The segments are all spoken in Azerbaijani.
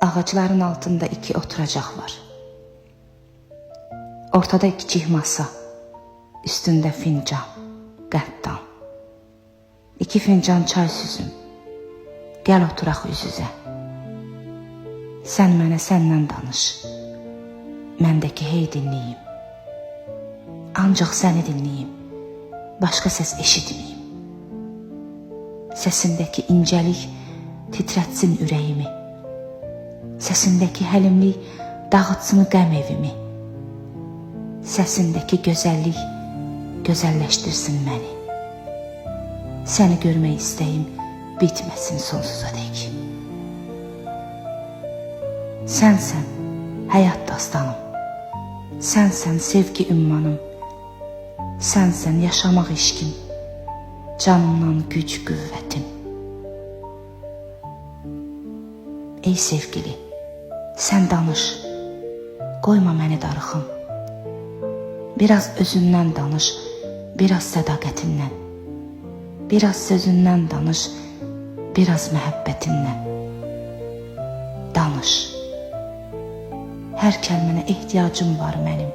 Ağacların altında 2 oturacaq var. Ortada kiçik masa, üstündə fincan, qəddan. 2 fincan çay süzüm, gəl oturaq üz-üzə. Sən mənə səndən danış, məndəki hey dinləyim. Ancaq səni dinləyim, başqa səs eşitməyim. Səsindəki incəlik titrətsin ürəyimi. Səsindəki həlimlik dağıtsın qəm evimi. Səsindəki gözəllik gözəlləşdirsin məni. Səni görmək istəyim bitməsin sonsuza dək. Sənsən həyat dastanım, sənsən sevgi ümmanım, sənsən yaşamaq işkim, canımdan güc qüvvətim. Ey sevgili, sən danış, qoyma məni darıxım. Biraz özündən danış, biraz sədaqətindən. Biraz sözündən danış, biraz məhəbbətindən. Danış. Hər kəlmənə ehtiyacım var mənim.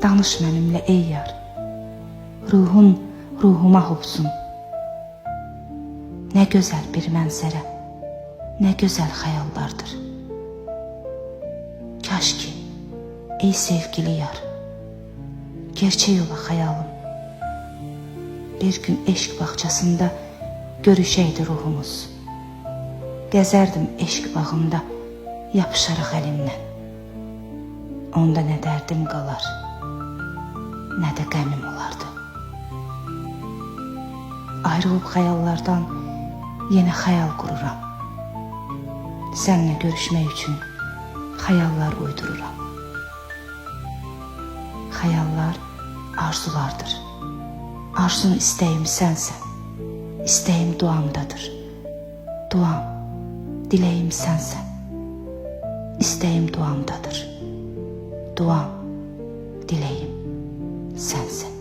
Danış mənimlə ey yar. Ruhun ruhuma hopsun. Nə gözəl bir mənzərə, nə gözəl xəyallardır. Kaş ki, ey sevgili yar, gerçək ola xəyalım. Bir gün eşq bağçasında görüşəydi ruhumuz. Gəzərdim eşq bağında yapışaraq əlimdən. Onda nə dərdim qalar, nə də qəmim olardı. Ayrılıb xəyallardan yenə xəyal qururam. Səninlə görüşmək üçün xəyallar uydururam. Xəyallar arzulardır. Arzun istəyim sənsən. İstəyim duamdadır. Duam, diləyim sənsən. İstəyim duamdadır. Duam, diləyim sənsən.